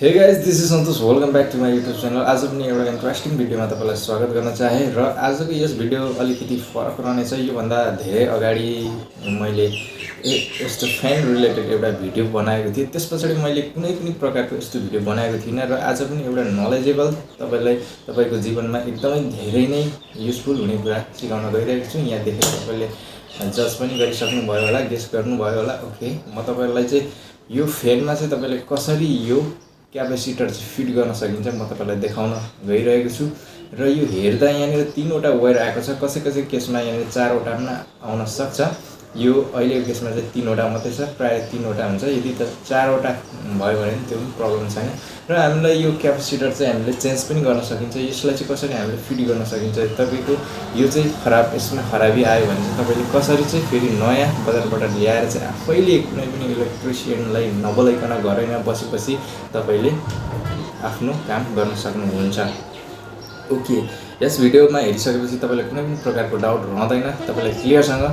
हे guys this is Santosh welcome back to my YouTube channel. आज पनि एउटा इन्ट्रेस्टिङ भिडियोमा तपाईँलाई स्वागत गर्न चाहे र आजको यस भिडियो अलिकति फरक रहनेछ। योभन्दा धेरै अगाडि मैले यस्तो फ्यान रिलेटेड एउटा भिडियो बनाएको थिएँ। त्यस पछाडि मैले कुनै पनि प्रकारको यस्तो भिडियो बनाएको थिइनँ र आज पनि एउटा नलेजेबल तपाईँको जीवनमा एकदमै धेरै नै युजफुल हुने कुरा सिकाउन गइरहेको छु। यहाँ देखेर तपाईँले जज पनि गरिसक्नुभयो होला, गेस गर्नुभयो होला। ओके, म तपाईँलाई चाहिँ यो फ्यानमा चाहिँ तपाईँले कसरी यो क्यापेसिटर चाहिँ फिट गर्न सकिन्छ म तपाईँलाई देखाउन गइरहेको छु। र यो हेर्दा यहाँनिर 3वटा वायर आएको छ। कसै कसै केसमा यहाँनिर 4वटा पनि आउन सक्छ। यो अहिलेको केसमा चाहिँ 3वटा मात्रै छ, प्रायः 3वटा हुन्छ। यदि त 4वटा भयो भने त्यो पनि प्रब्लम छैन। र हामीलाई यो क्यापेसिटर चाहिँ हामीले चेन्ज पनि गर्न सकिन्छ। यसलाई चाहिँ कसरी हामीले फिट गर्न सकिन्छ, तपाईँको यो चाहिँ खराब, यसमा खराबी आयो भने चाहिँ तपाईँले कसरी चाहिँ फेरि नयाँ बजारबाट ल्याएर चाहिँ आफैले कुनै पनि इलेक्ट्रिसियनलाई नबोलाइकन घरैमा बसेपछि तपाईँले आफ्नो काम गर्न सक्नुहुन्छ। ओके, यस भिडियोमा हेरिसकेपछि तपाईँलाई कुनै पनि प्रकारको डाउट रहँदैन। तपाईँलाई क्लियरसँग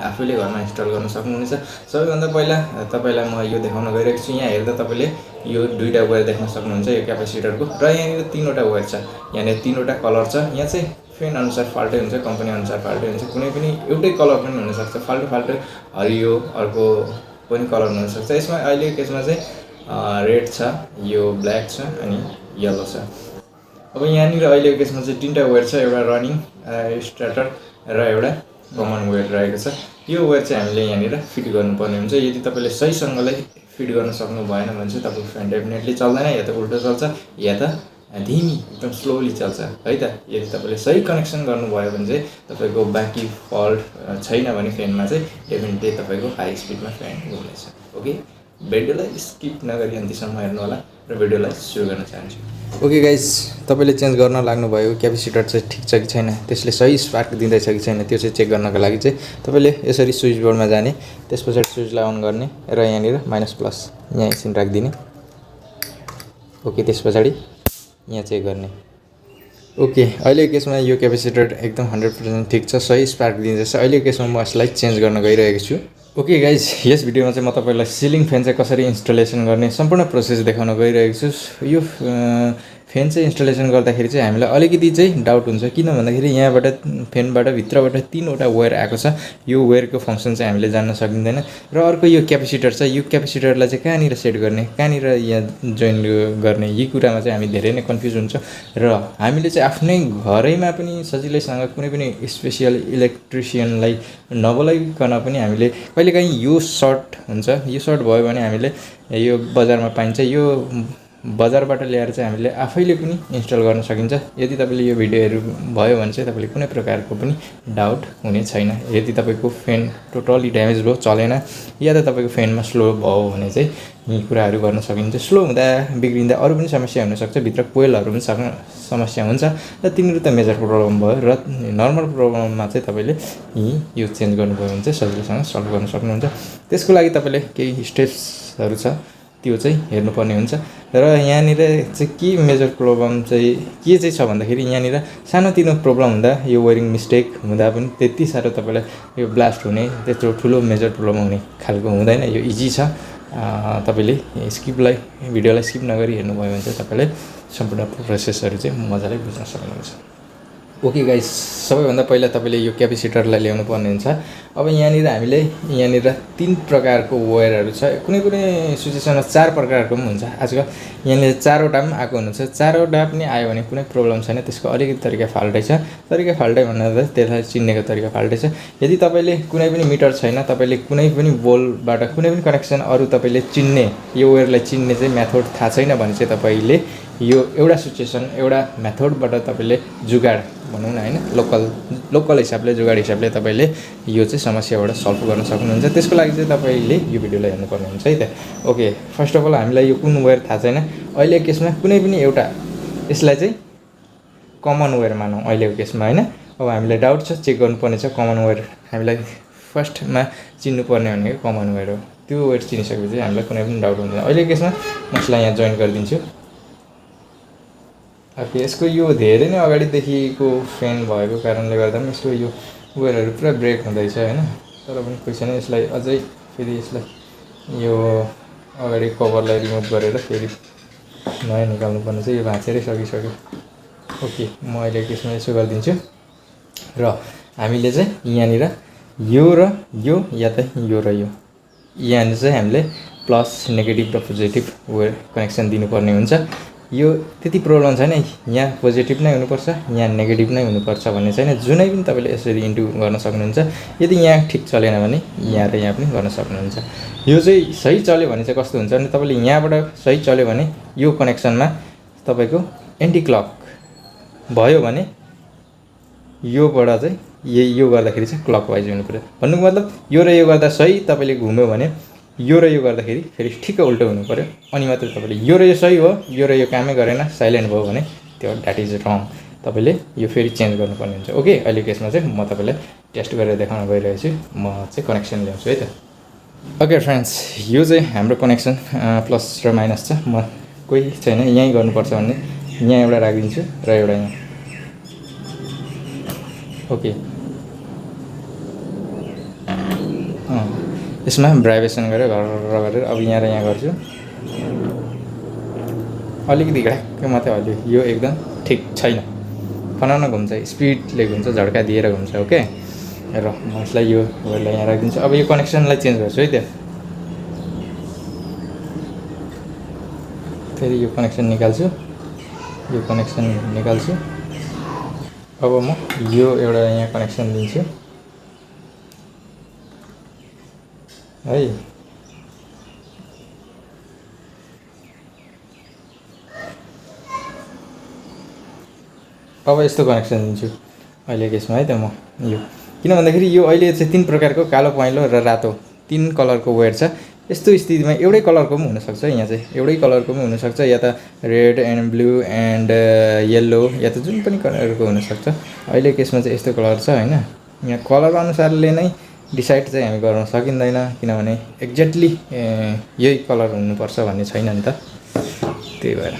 आफैले घरमा इन्स्टल गर्न सक्नुहुनेछ। सबैभन्दा पहिला तपाईँलाई म यो देखाउन गइरहेको छु। यहाँ हेर्दा तपाईँले यो 2टा वायर देख्न सक्नुहुन्छ यो क्यापेसिटरको। र यहाँनिर 3वटा वायर छ, यहाँनिर 3वटा कलर छ। यहाँ चाहिँ फेन अनुसार फाल्टै हुन्छ, कम्पनी अनुसार फाल्टै हुन्छ। कुनै पनि एउटै कलर पनि हुनसक्छ, फाल्टो हरियो अर्को पनि कलर हुनसक्छ। यसमा अहिलेको केसमा चाहिँ रेड छ, यो ब्ल्याक छ अनि येलो छ। अब यहाँनिर अहिलेको केसमा चाहिँ 3टा वायर छ, एउटा रनिङ स्टार्टर र एउटा कमन वायर रहेको छ। यो वायर चाहिँ हामीले यहाँनिर फिट गर्नुपर्ने हुन्छ। यदि तपाईँले सहीसँगले फिट गर्न सक्नु भएन भने चाहिँ तपाईँको फ्यान डेफिनेटली चल्दैन, या त उल्टो चल्छ या त धीमी एकदम स्लोली चल्छ है त। यदि तपाईँले सही कनेक्सन गर्नुभयो भने चाहिँ तपाईँको बाँकी फल्ट छैन भने फ्यानमा चाहिँ डेफिनेटली तपाईँको हाई स्पिडमा फ्यान घुम्नेछ। ओके, भिडियोलाई स्किप नगरी अन्तिमसम्म हेर्नु होला र भिडियोलाई सुरु गर्न चाहन्छु। ओके गाइज, तपाईँले चेन्ज गर्न लाग्नुभयो क्यापेसिटर चाहिँ ठिक छ कि छैन, त्यसले सही स्पार्क दिँदैछ कि छैन, त्यो चाहिँ चेक गर्नको लागि चाहिँ तपाईँले यसरी स्विच बोर्डमा जाने, त्यस पछाडि स्विचलाई अन गर्ने र यहाँनिर माइनस प्लस यहाँ एकछिन राखिदिने। ओके, त्यस पछाडि यहाँ चेक गर्ने। ओके, अहिलेको केसमा यो क्यापेसिटर एकदम 100% ठिक छ, सही स्पार्क दिँदैछ। अहिलेको केसमा म यसलाई चेन्ज गर्न गइरहेको छु। ओके गाइज, यस भिडियोमा चाहिँ म तपाईँलाई सिलिङ फ्यान चाहिँ कसरी इन्स्टलेसन गर्ने सम्पूर्ण प्रोसेस देखाउन गइरहेको छु। यो फ्यान चाहिँ इन्स्टलेसन गर्दाखेरि चाहिँ हामीलाई अलिकति चाहिँ डाउट हुन्छ, किन भन्दाखेरि यहाँबाट फ्यानबाट भित्रबाट 3वटा वायर आएको छ। यो वायरको फङ्सन चाहिँ हामीले जान्न सकिँदैन। र अर्को यो क्यापेसिटर छ, यो क्यापेसिटरलाई चाहिँ कहाँनिर सेट गर्ने, कहाँनिर यहाँ जोइन गर्ने, यी कुरामा चाहिँ हामी धेरै नै कन्फ्युज हुन्छ। र हामीले चाहिँ आफ्नै घरैमा पनि सजिलैसँग कुनै पनि स्पेसियल इलेक्ट्रिसियनलाई नबोलाइकन पनि हामीले कहिलेकाहीँ यो सर्ट हुन्छ, यो सर्ट भयो भने हामीले यो बजारमा पाइन्छ, यो बजारबाट ल्याएर चाहिँ हामीले आफैले पनि इन्स्टल गर्न सकिन्छ। यदि तपाईँले यो भिडियोहरू भयो भने चाहिँ तपाईँले कुनै प्रकारको पनि डाउट हुने छैन। यदि तपाईँको फ्यान टोटली ड्यामेज भयो, चलेन, या त तपाईँको फ्यानमा स्लो भयो भने चाहिँ यी कुराहरू गर्न सकिन्छ। स्लो हुँदा बिग्रिँदा अरू पनि समस्या हुनसक्छ, भित्र कोइलहरू पनि समस्या हुन्छ र तिनीहरू त मेजर प्रब्लम भयो। र नर्मल प्रब्लममा चाहिँ तपाईँले यो चेन्ज गर्नुभयो भने चाहिँ सजिलोसँग सल्भ गर्न सक्नुहुन्छ। त्यसको लागि तपाईँले केही स्टेप्सहरू छ, त्यो चाहिँ हेर्नुपर्ने हुन्छ। र यहाँनिर चाहिँ के मेजर प्रब्लम चाहिँ के चाहिँ छ भन्दाखेरि यहाँनिर सानोतिनो प्रब्लम हुँदा, यो वायरिङ मिस्टेक हुँदा पनि त्यति साह्रो तपाईँलाई यो ब्लास्ट हुने, त्यत्रो ठुलो मेजर प्रब्लम हुने खालको हुँदैन। यो इजी छ। तपाईँले भिडियोलाई स्किप नगरी हेर्नुभयो भने चाहिँ तपाईँले सम्पूर्ण प्रोसेसहरू चाहिँ मजाले बुझ्न सक्नुहुन्छ। ओके गाइस, सबैभन्दा पहिला तपाईँले यो क्यापेसिटरलाई ल्याउनु पर्ने हुन्छ। अब यहाँनिर हामीले 3 प्रकारको वायरहरू छ। कुनै सिचुएसनमा 4 प्रकारको पनि हुन्छ। आजकल यहाँनिर 4वटा पनि आएको हुनुहुन्छ। 4वटा पनि आयो भने कुनै प्रब्लम छैन, त्यसको अलिकति तरिका फाल्टै छ। तरिका फाल्टै भन्दा त्यसलाई चिन्नेको तरिका फाल्टै छ। यदि तपाईँले कुनै पनि मिटर छैन, तपाईँले कुनै पनि बोलबाट कुनै पनि कनेक्सन अरू तपाईँले चिन्ने, यो वायरलाई चिन्ने चाहिँ मेथड थाहा छैन भने चाहिँ तपाईँले यो एउटा सिचुएसन, एउटा मेथडबाट तपाईँले जुगाड भनौँ न होइन, लोकल हिसाबले, जुगाड हिसाबले तपाईँले यो चाहिँ समस्याबाट सल्भ गर्न सक्नुहुन्छ। त्यसको लागि चाहिँ तपाईँले यो भिडियोलाई हेर्नुपर्ने हुन्छ है त। ओके, फर्स्ट अफ अल हामीलाई यो कुन वायर थाहा छैन। अहिलेको केसमा कुनै पनि एउटा, यसलाई चाहिँ कमन वायर मानौँ अहिलेको केसमा होइन। अब हामीलाई डाउट छ, चेक गर्नुपर्ने छ कमन वायर। हामीलाई फर्स्टमा चिन्नुपर्ने भनेको कमन वायर हो। त्यो वायर चिनिसकेपछि हामीलाई कुनै पनि डाउट हुँदैन। अहिलेको केसमा म यसलाई यहाँ जोइन गरिदिन्छु। ओके, यसको यो धेरै नै अगाडिदेखिको फ्यान भएको कारणले गर्दा पनि यसको यो वायरहरू पुरा ब्रेक हुँदैछ होइन। तर पनि कोही छैन, यसलाई अझै फेरि यसलाई यो अगाडि कभरलाई रिमुभ गरेर फेरि नयाँ निकाल्नु पर्ने चाहिँ यो भाँचेरै सकिसक्यो। ओके, म अहिले त्यसमा यसो गरिदिन्छु र हामीले चाहिँ यहाँनिर यो र यो या त यो र यो यहाँनिर चाहिँ हामीले प्लस नेगेटिभ र पोजिटिभ कनेक्सन दिनुपर्ने हुन्छ। यो त्यति प्रब्लम छैन, यहाँ पोजिटिभ नै हुनुपर्छ यहाँ नेगेटिभ नै हुनुपर्छ भन्ने छैन। जुनै पनि तपाईँले यसरी इन्टु गर्न सक्नुहुन्छ। यदि यहाँ ठिक चलेन भने यहाँ र यहाँ पनि गर्न सक्नुहुन्छ। यो चाहिँ सही चल्यो भने चाहिँ कस्तो हुन्छ भने तपाईँले यहाँबाट सही चल्यो भने यो कनेक्सनमा तपाईँको एन्टी क्लक भयो भने योबाट चाहिँ यो गर्दाखेरि चाहिँ क्लकवाइज हुनु पर्यो। भन्नुको मतलब यो र यो गर्दा सही तपाईँले घुम्यो भने यो र यो गर्दाखेरि फेरि ठिक्क उल्टो हुनु पर्यो। अनि मात्र तपाईँले यो र यो सही हो यो र यो कामै गरेन साइलेन्ट भयो भने त्यो द्याट इज रङ। तपाईँले यो फेरि चेन्ज गर्नुपर्ने हुन्छ। ओके, अहिले केसमा चाहिँ म तपाईँलाई टेस्ट गरेर देखाउन गइरहेको छु। म चाहिँ कनेक्सन ल्याउँछु है त। ओके फ्रेन्ड्स, यो चाहिँ हाम्रो कनेक्सन प्लस र माइनस छ। म कोही छैन यहीँ गर्नुपर्छ भन्ने यहाँ एउटा राखिदिन्छु र एउटा यहाँ। ओके, यसमा भाइब्रेसन गरेर अब यहाँ र यहाँ गर्छु। अलिकति घ्याक्कै मात्रै हल्यो, यो एकदम ठिक छैन। फनाउन घुम्छ, स्पिडले घुम्छ, झड्का दिएर घुम्छ। ओके, र म यसलाई यो वेललाई यहाँ राखिदिन्छु। अब यो कनेक्सनलाई चेन्ज गर्छु है त। फेरि यो कनेक्सन निकाल्छु, यो कनेक्सन निकाल्छु। अब म यो एउटा यहाँ कनेक्सन दिन्छु है। अब यस्तो कनेक्सन दिन्छु अहिले केसमा है त म यो। किन भन्दाखेरि यो अहिले चाहिँ 3 प्रकारको कालो पहेँलो र रातो 3 कलरको वेयर छ। यस्तो स्थितिमा एउटै कलरको पनि हुनसक्छ। यहाँ चाहिँ एउटै कलरको पनि हुनसक्छ, या त red and blue and yellow या त जुन पनि कलरको हुनसक्छ। अहिले केसमा चाहिँ यस्तो कलर छ होइन। यहाँ कलर अनुसारले नै डिसाइड चाहिँ हामी गर्न सकिँदैन, किनभने एक्ज्याक्टली यही कलर हुनुपर्छ भन्ने छैन नि त, त्यही भएर।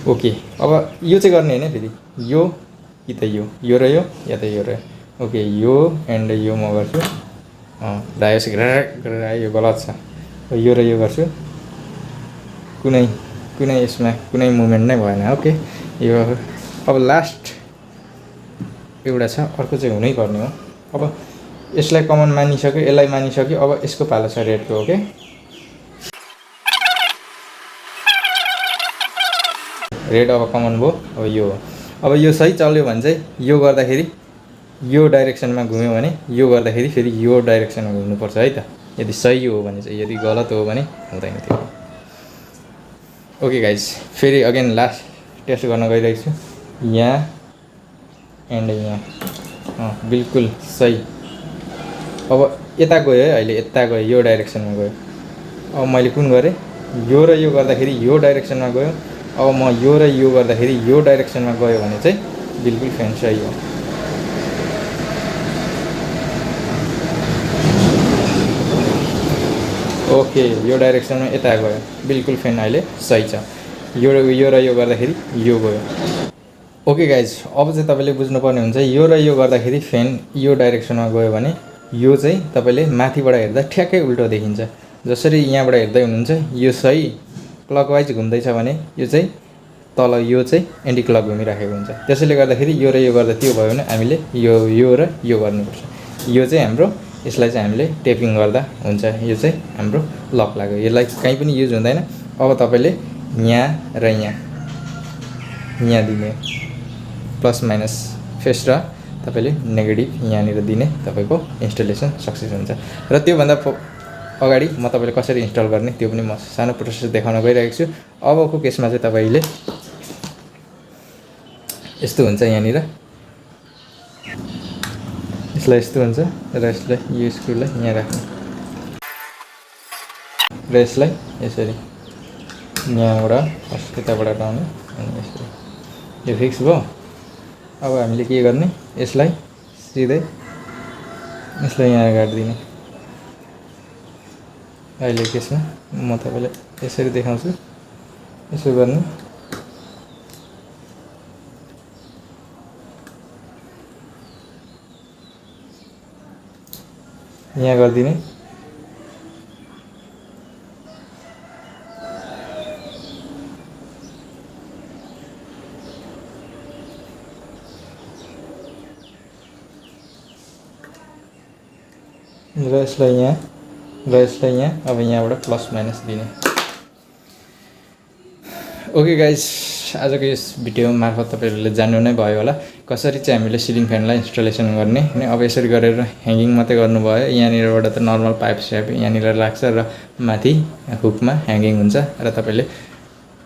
ओके, अब यो चाहिँ गर्ने होइन, फेरि यो कि त यो र यो या त यो र यो। ओके, यो एन्ड यो म गर्छु। दायोस् गरेर यो गलत छ। यो र यो गर्छु, कुनै यसमा कुनै मुभमेन्ट नै भएन। ओके, यो अब लास्ट एउटा छ, अर्को चाहिँ हुनै पर्ने हो। अब यसलाई कमन मानिसक्यो, यसलाई मानिसक्यो। अब यसको पालो छ रेडको। ओके, रेड अब कमन भयो। अब यो हो। अब यो सही चल्यो भने चाहिँ यो गर्दाखेरि यो डाइरेक्सनमा घुम्यो भने यो गर्दाखेरि फेरि यो डाइरेक्सनमा घुम्नुपर्छ है त, यदि सही हो भने चाहिँ। यदि गलत हो भने हुँदैन त्यो। ओके गाइज, फेरि अगेन लास्ट टेस्ट गर्न गइरहेको छु। यहाँ एन्ड यहाँ बिल्कुल सही। अब यता गयो है, अहिले यता गयो, यो डाइरेक्सनमा गयो। अब मैले कुन गरेँ, यो र यो गर्दाखेरि यो डाइरेक्सनमा गयो। अब म यो र यो गर्दाखेरि यो डाइरेक्सनमा गयो भने चाहिँ बिल्कुल फ्यान सही हो। ओके, यो डाइरेक्सनमा यता गयो, बिल्कुल फ्यान अहिले सही छ। यो र यो गर्दाखेरि यो गयो। ओके गाइज, अब चाहिँ तपाईँले बुझ्नुपर्ने हुन्छ, यो र यो गर्दाखेरि फ्यान यो डाइरेक्सनमा गयो भने यो चाहिँ तपाईँले माथिबाट हेर्दा ठ्याक्कै उल्टो देखिन्छ। जसरी यहाँबाट हेर्दै हुनुहुन्छ यो सही क्लकवाइज घुम्दैछ भने यो चाहिँ तल यो चाहिँ एन्टी क्लक घुमिराखेको हुन्छ। त्यसैले गर्दाखेरि यो र यो गर्दा त्यो भयो भने हामीले यो र यो गर्नुपर्छ। यो चाहिँ हाम्रो, यसलाई चाहिँ हामीले टेपिङ गर्दा हुन्छ। यो चाहिँ हाम्रो लक लाग्यो, यसलाई कहीँ पनि युज हुँदैन। अब तपाईँले यहाँ र यहाँ दिने प्लस माइनस फेस र तपाईँले नेगेटिभ यहाँनिर दिने तपाईँको इन्स्टलेसन सक्सेस हुन्छ। र त्योभन्दा अगाडि म तपाईँले कसरी इन्स्टल गर्ने त्यो पनि म सानो प्रोसेस देखाउन गइरहेको छु। अबको केसमा चाहिँ तपाईँले यस्तो हुन्छ, यहाँनिर यसलाई यस्तो हुन्छ र यसलाई यो स्क्रुलाई यहाँ राख्नु र यसलाई यसरी यहाँबाट फर्स्ट यताबाट हटाउने अनि यसरी यो फिक्स भयो। अब हामीले के गर्ने, यसलाई सिधै यसलाई यहाँ गाडिदिने। अहिले केसमा म तपाईँलाई यसरी देखाउँछु, यसो गर्ने। यहाँ गरिदिने। र यसलाई यहाँ अब यहाँबाट प्लस माइनस दिने। ओके गाइस, आजको यस भिडियो मार्फत तपाईँहरूले जान्नु नै भयो होला कसरी चाहिँ हामीले सिलिङ फ्यानलाई इन्स्टलेसन गर्ने। अनि अब यसरी गरेर ह्याङ्गिङ मात्रै गर्नुभयो। यहाँनिरबाट त नर्मल पाइप स्याप यहाँनिर लाग्छ र माथि हुकमा ह्याङ्गिङ हुन्छ र तपाईँले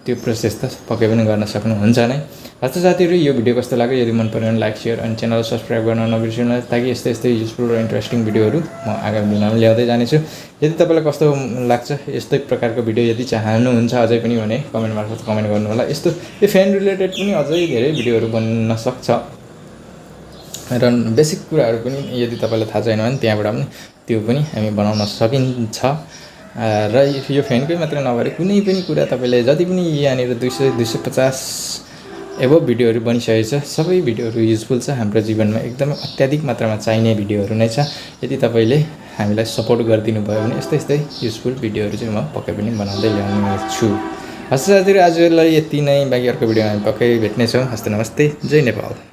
त्यो प्रोसेस त पक्कै पनि गर्न सक्नुहुन्छ नै। हस्त साथीहरू, यो भिडियो कस्तो लाग्यो? यदि मन पऱ्यो भने लाइक सेयर अनि च्यानल सब्सक्राइब गर्न नबिर्सिनुहोला, ताकि यस्तै युजफुल र इन्ट्रेस्टिङ भिडियोहरू म आगामी दिनमा ल्याउँदै जानेछु। यदि तपाईँलाई कस्तो लाग्छ यस्तै प्रकारको भिडियो यदि चाहनुहुन्छ अझै पनि भने कमेन्ट मार्फत कमेन्ट गर्नुहोला। यो फ्यान रिलेटेड पनि अझै धेरै भिडियोहरू बन्न सक्छ र बेसिक कुराहरू पनि यदि तपाईँलाई थाहा छैन भने त्यहाँबाट पनि त्यो पनि हामी बनाउन सकिन्छ। र यो फ्यानकै मात्र नभएर कुनै पनि कुरा तपाईँले जति पनि यहाँनिर 200-250 एबोभ भिडियोहरू बनिसकेको छ, सबै भिडियोहरू युजफुल छ। हाम्रो जीवनमा एकदमै अत्याधिक मात्रामा चाहिने भिडियोहरू नै छ। यदि तपाईँले हामीलाई सपोर्ट गरिदिनु भयो भने यस्तै युजफुल भिडियोहरू चाहिँ म पक्कै पनि बनाउँदै ल्याउने छु। हस् साथीहरू, आजलाई यति नै। बाँकी अर्को भिडियोमा हामी पक्कै भेट्नेछौँ। हस्त नमस्ते, जय नेपाल।